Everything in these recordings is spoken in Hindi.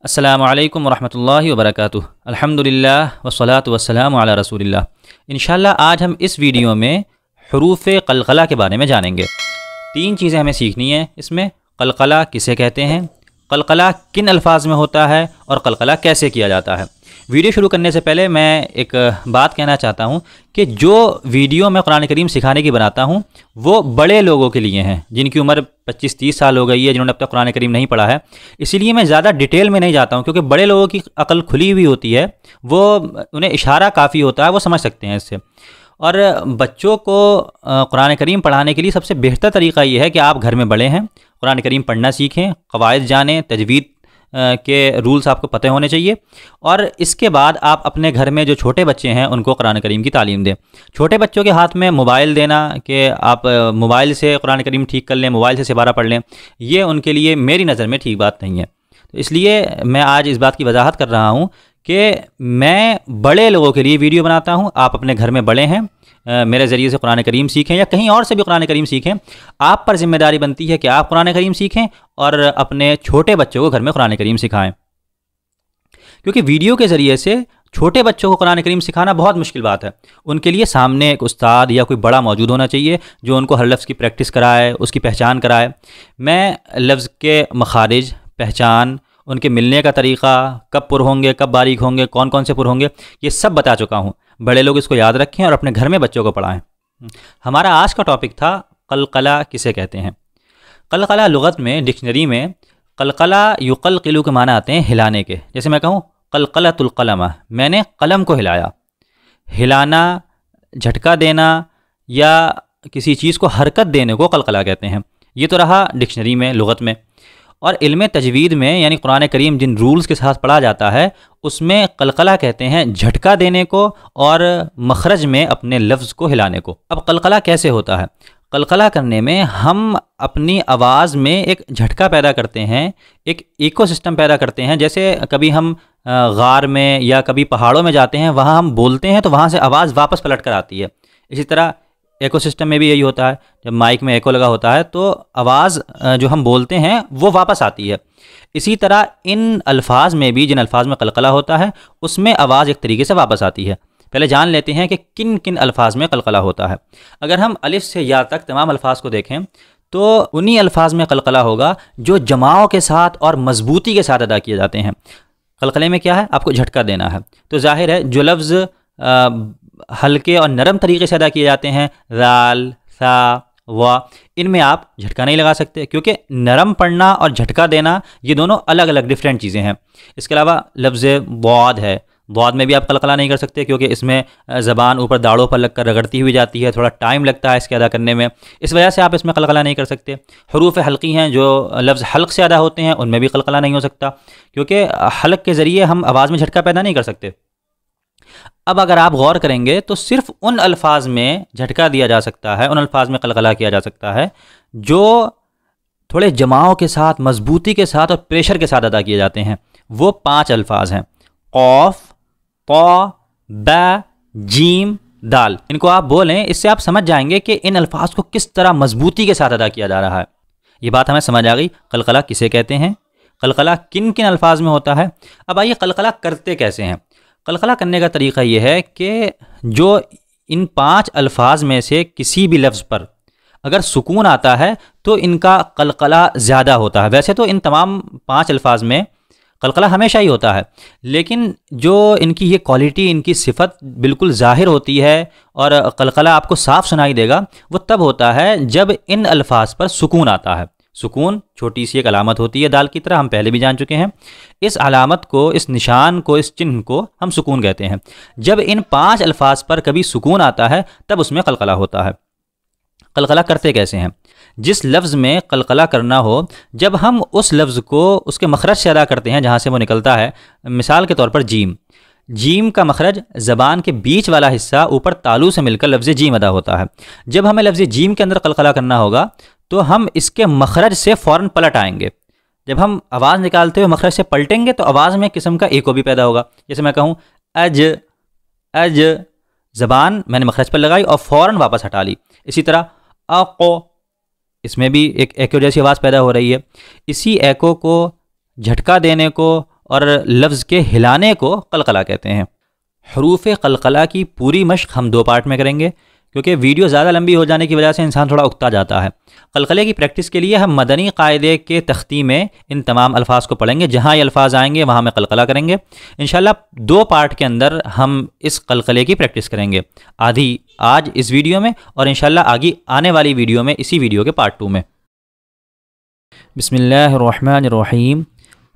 अस्सलामु अलैकुम वरहमतुल्लाहि वबरकातुहू। अल्हम्दुलिल्लाह वस्सलातु वस्सलामु अला रसूलिल्लाह। इंशाअल्लाह आज हम इस वीडियो में हुरूफ़ क़लक़ला के बारे में जानेंगे। तीन चीज़ें हमें सीखनी है इसमें। क़लक़ला किसे कहते हैं, क़लक़ला किन अल्फाज में होता है और क़लक़ला कैसे किया जाता है। वीडियो शुरू करने से पहले मैं एक बात कहना चाहता हूँ कि जो वीडियो मैं कुरान करीम सिखाने की बनाता हूँ वो बड़े लोगों के लिए हैं, जिनकी उम्र 25-30 साल हो गई है, जिन्होंने अब तक कुरान करीम नहीं पढ़ा है। इसीलिए मैं ज़्यादा डिटेल में नहीं जाता हूँ, क्योंकि बड़े लोगों की अकल खुली हुई होती है, वो उन्हें इशारा काफ़ी होता है, वो समझ सकते हैं इससे। और बच्चों को कुरान करीम पढ़ाने के लिए सबसे बेहतर तरीका ये है कि आप घर में बड़े हैं, कुरान करीम पढ़ना सीखें, क़वाइद जानें, तजवीद के रूल्स आपको पते होने चाहिए। और इसके बाद आप अपने घर में जो छोटे बच्चे हैं उनको कुरान करीम की तालीम दें। छोटे बच्चों के हाथ में मोबाइल देना कि आप मोबाइल से कुरान करीम ठीक कर लें, मोबाइल से सिपारा पढ़ लें, ये उनके लिए मेरी नज़र में ठीक बात नहीं है। तो इसलिए मैं आज इस बात की वजाहत कर रहा हूँ कि मैं बड़े लोगों के लिए वीडियो बनाता हूँ। आप अपने घर में बड़े हैं, मेरे ज़रिए से कुरान करीम सीखें या कहीं और से भी कुरान करीम सीखें। आप पर ज़िम्मेदारी बनती है कि आप कुरान करीम सीखें और अपने छोटे बच्चों को घर में कुरान करीम सिखाएं, क्योंकि वीडियो के ज़रिए से छोटे बच्चों को कुरान करीम सिखाना बहुत मुश्किल बात है। उनके लिए सामने एक उस्ताद या कोई बड़ा मौजूद होना चाहिए जो उनको हर लफ्ज़ की प्रैक्टिस कराए, उसकी पहचान कराए। मैं लफ्ज़ के मखारिज, पहचान, उनके मिलने का तरीक़ा, कब पुर होंगे, कब बारीक होंगे, कौन कौन से पुर होंगे, ये सब बता चुका हूँ। बड़े लोग इसको याद रखें और अपने घर में बच्चों को पढ़ाएं। हमारा आज का टॉपिक था क़लक़ला किसे कहते हैं। क़लक़ला लुग़त में, डिक्शनरी में क़लक़ला युक़लक़िलु के माना आते हैं हिलाने के। जैसे मैं कहूँ क़लक़लतुल क़लम, मैंने कलम को हिलाया। हिलाना, झटका देना या किसी चीज़ को हरकत देने को क़लक़ला कहते हैं। ये तो रहा डिक्शनरी में, लुग़त में। और इल्म तजवीद में, यानी कुरान करीम जिन रूल्स के साथ पढ़ा जाता है, उसमें क़लक़ला कहते हैं झटका देने को और मखरज में अपने लफ्ज़ को हिलाने को। अब क़लक़ला कैसे होता है? क़लक़ला करने में हम अपनी आवाज़ में एक झटका पैदा करते हैं, एक इकोसिस्टम पैदा करते हैं। जैसे कभी हम गार में या कभी पहाड़ों में जाते हैं, वहाँ हम बोलते हैं तो वहाँ से आवाज़ वापस पलट कर आती है। इसी तरह इकोसिस्टम में भी यही होता है। जब माइक में एको लगा होता है तो आवाज़ जो हम बोलते हैं वो वापस आती है। इसी तरह इन अल्फाज में भी, जिन अल्फाज में क़लक़ला होता है, उसमें आवाज़ एक तरीके से वापस आती है। पहले जान लेते हैं कि किन किन अल्फाज में क़लक़ला होता है। अगर हम अलिफ से या तक तमाम अल्फाज को देखें तो उन्हीं अल्फाज में क़लक़ला होगा जो जमाओं के साथ और मजबूती के साथ अदा किए जाते हैं। क़लक़ले में क्या है? आपको झटका देना है। तो जाहिर है जो लफ्ज़ हल्के और नरम तरीके से अदा किए जाते हैं, राल, सा, वा, इनमें आप झटका नहीं लगा सकते, क्योंकि नरम पढ़ना और झटका देना ये दोनों अलग अलग डिफरेंट चीज़ें हैं। इसके अलावा लफ्ज़ बौद है, बौद में भी आप क़लक़ला नहीं कर सकते, क्योंकि इसमें ज़बान ऊपर दाढ़ों पर लगकर रगड़ती हुई जाती है, थोड़ा टाइम लगता है इसके अदा करने में, इस वजह से आप इसमें क़लक़ला नहीं कर सकते। हुरूफ़ हल्की हैं, जो लफ्ज़ हल्क से अदा होते हैं, उनमें भी क़लक़ला नहीं हो सकता, क्योंकि हल्क के ज़रिए हम आवाज़ में झटका पैदा नहीं कर सकते। अब अगर आप गौर करेंगे तो सिर्फ उन अल्फाज में झटका दिया जा सकता है, उन अल्फाज में क़लक़ला किया जा सकता है जो थोड़े जमाओं के साथ, मजबूती के साथ और प्रेशर के साथ अदा किए जाते हैं। वो 5 अल्फाज हैं, क़ौफ़, क़ा, बा, जीम, दाल। इनको आप बोलें, इससे आप समझ जाएंगे कि इन अल्फाज को किस तरह मजबूती के साथ अदा किया जा रहा है। ये बात हमें समझ आ गई क़लक़ला किसे कहते हैं, क़लक़ला किन किन अल्फाज में होता है। अब आइए क़लक़ला करते कैसे हैं। क़लक़ला करने का तरीक़ा ये है कि जो इन 5 अल्फाज में से किसी भी लफ्ज़ पर अगर सुकून आता है तो इनका क़लक़ला ज़्यादा होता है। वैसे तो इन तमाम 5 अल्फाज में क़लक़ला हमेशा ही होता है, लेकिन जो इनकी ये क्वालिटी, इनकी सिफत बिल्कुल ज़ाहिर होती है और क़लक़ला आपको साफ़ सुनाई देगा, वो तब होता है जब इन अल्फाज पर सुकून आता है। सुकून छोटी सी एक अलामत होती है दाल की तरह, हम पहले भी जान चुके हैं। इस अलामत को, इस निशान को, इस चिन्ह को हम सुकून कहते हैं। जब इन 5 अल्फाज पर कभी सुकून आता है तब उसमें क़लक़ला होता है। क़लक़ला करते कैसे हैं? जिस लफ्ज़ में क़लक़ला करना हो, जब हम उस लफ्ज़ को उसके मखरज से अदा करते हैं जहाँ से वो निकलता है, मिसाल के तौर पर जीम। जीम का मखरज ज़बान के बीच वाला हिस्सा ऊपर तालू से मिलकर लफ्ज़ जीम अदा होता है। जब हमें लफ्ज़ जीम के अंदर क़लक़ला करना होगा तो हम इसके मखरज से फ़ौरन पलट आएंगे। जब हम आवाज़ निकालते हुए मखरज से पलटेंगे तो आवाज़ में एक किस्म का एको भी पैदा होगा। जैसे मैं कहूँ अज, अज, ज़बान मैंने मखरज पर लगाई और फ़ौरन वापस हटा ली। इसी तरह अक़ो, इसमें भी एक एको जैसी आवाज़ पैदा हो रही है। इसी एको को झटका देने को और लफ्ज़ के हिलाने को कलकला कहते हैं। हरूफ कलकला की पूरी मश्क हम 2 पार्ट में करेंगे, क्योंकि वीडियो ज़्यादा लंबी हो जाने की वजह से इंसान थोड़ा उकता जाता है। कलकले की प्रैक्टिस के लिए हम मदनी कायदे के तख्ती में इन तमाम अल्फाज को पढ़ेंगे। जहाँ ये अल्फाज आएंगे वहाँ में कलकला करेंगे। इंशाल्लाह 2 पार्ट के अंदर हम इस कलकले की प्रैक्टिस करेंगे, आधी आज इस वीडियो में और इंशाल्लाह आगे आने वाली वीडियो में, इसी वीडियो के पार्ट 2 में। बिस्मिल्लाहिर्रहमानिर्रहीम।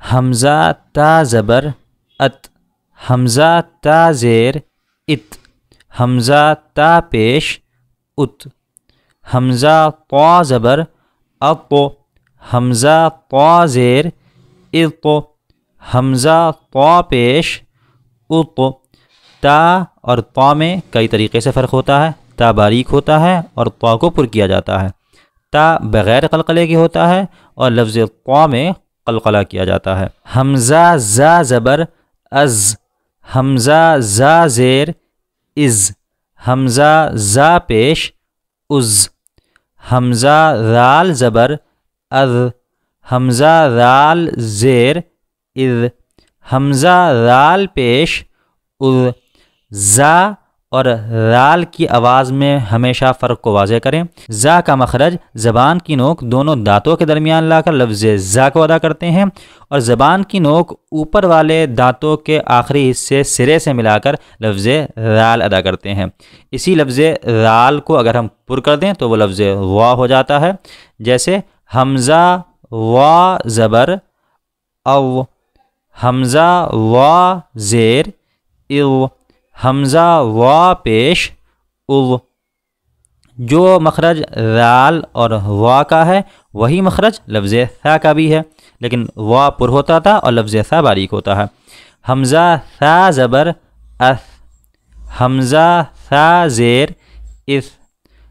हमज़ा ता ज़बर अत, हमज़ा ता ज़ेर इत, हमज़ा ता पेश उत, हमज़ा ता ज़बर अतो, हमज़ा ता ज़ेर इतो, हमज़ा ता पेश उतो। ता और ता में कई तरीक़े से फ़र्क होता है। ता बारीक होता है और ता को पुर किया जाता है। ता बग़ैर कलकले के होता है और लफ्ज़ ता में कलकला किया जाता है। हमज़ा ज़ा ज़बर अज़, हमज़ा ज़ा ज़ेर इज़, हमज़ा ज़ा पेश उज़, हमज़ा ज़ाल ज़बर अज़, हमज़ा ज़ाल ज़ेर इज़, हमज़ा ज़ाल पेश उज़। ज़ा और ज़ाल की आवाज़ में हमेशा फ़र्क को वाज़ेह करें। ज़ा का मखरज ज़बान की नोक दोनों दांतों के दरमियान लाकर लफ्ज़ ज़ा को अदा करते हैं और ज़बान की नोक ऊपर वाले दांतों के आखिरी हिस्से सिरे से मिलाकर लफ्ज़ ज़ाल अदा करते हैं। इसी लफ्ज़ ज़ाल को अगर हम पुर कर दें तो वो लफ्ज़ वा हो जाता है। जैसे हमज़ा वा ज़बर अव, हमज़ा वा ज़ेर इव, हमज़ा वा पेश उव। जो मखरज ज़ाल और वा का है वही मखरज लफ्ज़ सा का भी है, लेकिन वा पुर होता था और लफ्ज़ सा बारीक होता है। हमज़ा सा ज़बर अस, हमज़ा सा ज़ेर इस,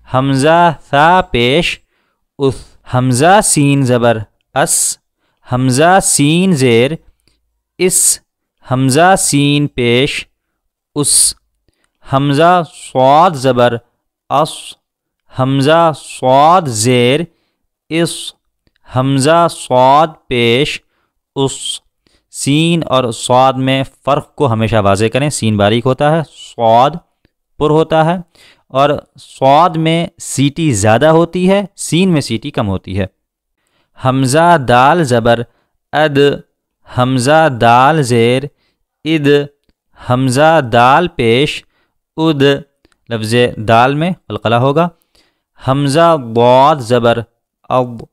हमज़ा सा पेश उस, हमज़ा सीन ज़बर अस, हमज़ा सीन ज़ेर इस, हमज़ा सीन पेश उस, हमज़ा स्वाद ज़बर अस, हमज़ा स्वाद ज़ेर इस, हमज़ा स्वाद पेश उस। सीन और स्वाद में फ़र्क को हमेशा वाज़ेह करें। सीन बारीक होता है, स्वाद पुर होता है और स्वाद में सीटी ज़्यादा होती है, सीन में सीटी कम होती है। हमज़ा दाल ज़बर अद, हमज़ा दाल ज़ेर इद, हमज़ा दाल पेश उद, लफ्ज़ दाल में कलकला होगा। हमज़ा बाद ज़बर अब,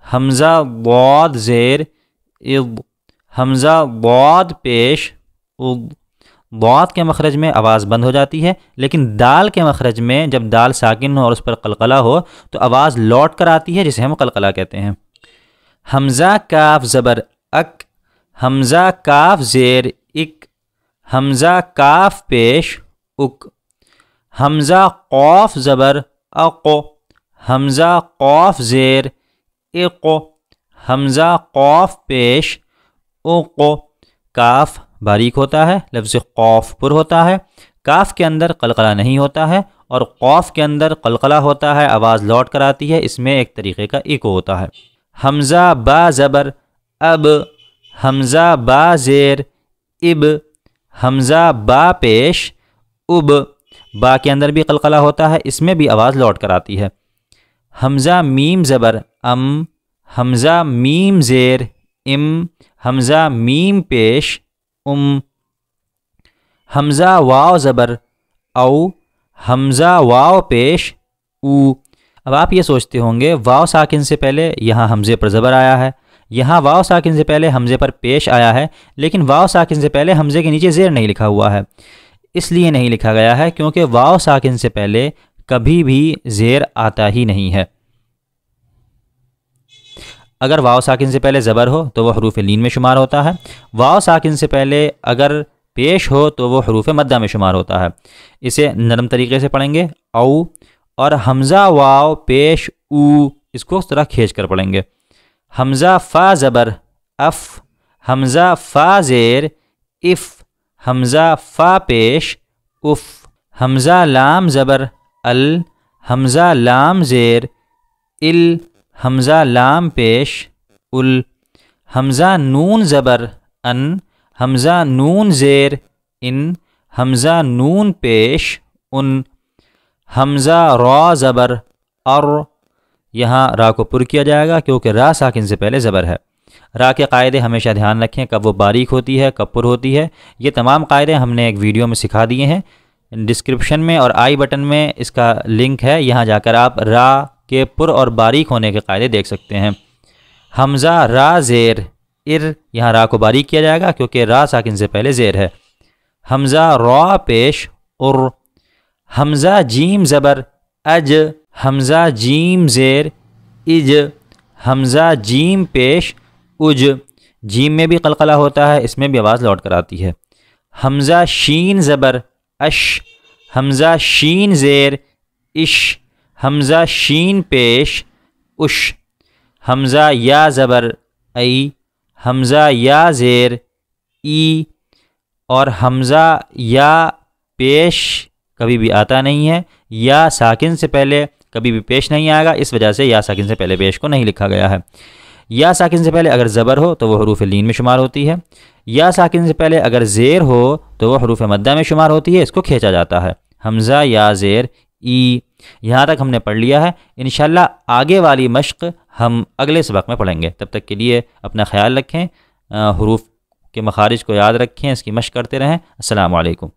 हमज़ा बाद ज़ेर इद, हमज़ा बाद पेश उद। बाद के मखरज में आवाज़ बंद हो जाती है, लेकिन दाल के मखरज में जब दाल साकिन हो और उस पर कलकला हो तो आवाज़ लौट कर आती है, जिसे हम कलकला कहते हैं। हमज़ा काफ ज़बर अक, हमज़ा काफ ज़ेर इक, हमज़ा काफ पेश उक, हमज़ा क़ाफ ज़बर अक़ो, हमज़ा क़ाफ ज़ेर इक़ो, हमज़ा क़ाफ पेश उक़ो। काफ बारीक होता है, लफ्ज़ क़ाफ पुर होता है। काफ के अंदर कलकला नहीं होता है और क़ाफ के अंदर कलकला होता है, आवाज़ लौट कर आती है। इसमें एक तरीक़े का इको होता है। हमज़ा बा ज़बर अब, हमज़ा बा ज़ेर इब, हमज़ा बा पेश उब। बा के अंदर भी कलकला होता है, इसमें भी आवाज़ लौट कर आती है। हमज़ा मीम ज़बर अम, हमज़ा मीम ज़ेर इम, हमज़ा मीम पेश उम। हमज़ा वाव ज़बर औ, हमज़ा वाव पेश ऊ। अब आप ये सोचते होंगे वाव साकिन से पहले यहाँ हमज़े पर ज़बर आया है, यहाँ वाव साकिन से पहले हमज़े पर पेश आया है, लेकिन वाव साकिन से पहले हमज़े के नीचे ज़ेर नहीं लिखा हुआ है। इसलिए नहीं लिखा गया है क्योंकि वाव साकिन से पहले कभी भी ज़ेर आता ही नहीं है। अगर वाव साकिन से पहले ज़बर हो तो वह हरूफ लीन में शुमार होता है। वाव साकिन से पहले अगर पेश हो तो वो हरूफ मद्दा में शुमार होता है। इसे नरम तरीके से पढ़ेंगे औ, और हमज़ा वाव पेश ऊ, इसको उस तरह खींच कर पढ़ेंगे। हमज़ा फ़ा ज़बर अफ़, हमज़ा फ़ा ज़ेर इफ़, हमज़ा फ़ा पेश उफ़। हमज़ा लाम ज़बर अल, हमज़ा लाम ज़ेर इल, हमज़ा लाम पेश उल। हमज़ा नून ज़बर अन, हमज़ा नून ज़ेर इन, हमज़ा नून पेश उन, हमज़ा रॉ ज़बर और, यहाँ रा को पुर किया जाएगा क्योंकि रा साकिन से पहले ज़बर है। रा के कायदे हमेशा ध्यान रखें, कब वो बारीक होती है, कब पुर होती है। ये तमाम कायदे हमने एक वीडियो में सिखा दिए हैं। डिस्क्रिप्शन में और आई बटन में इसका लिंक है, यहाँ जाकर आप रा के पुर और बारीक होने के कायदे देख सकते हैं। हमज़ा रा ज़ेर इर, यहाँ रा को बारीक किया जाएगा क्योंकि रा साकिन से पहले ज़ेर है। हमज़ा रॉ पेश उर, हमज़ा जीम ज़बर अज, हमज़ा जीम ज़ेर इज, हमज़ा जीम पेश उज, जीम में भी कलकला होता है, इसमें भी आवाज़ लौट कर आती है। हमज़ा शीन ज़बर अश, हमज़ा शीन ज़ेर इश, हमज़ा शीन पेश उश, हमज़ा या ज़बर आई, हमज़ा या ज़ेर ई, और हमज़ा या पेश कभी भी आता नहीं है, या साकिन से पहले कभी भी पेश नहीं आएगा, इस वजह से या साकिन से पहले पेश को नहीं लिखा गया है। या साकिन से पहले अगर ज़बर हो तो वो हरूफ लीन में शुमार होती है, या साकिन से पहले अगर ज़ेर हो तो वो हरूफ मद्दा में शुमार होती है, इसको खींचा जाता है। हमज़ा या ज़ेर ई, यहाँ तक हमने पढ़ लिया है। इंशाल्लाह आगे वाली मश्क हम अगले सबक में पढ़ेंगे। तब तक के लिए अपना ख्याल रखें, हरूफ के मखारिज को याद रखें, इसकी मश्क करते रहें। अस्सलामु अलैकुम।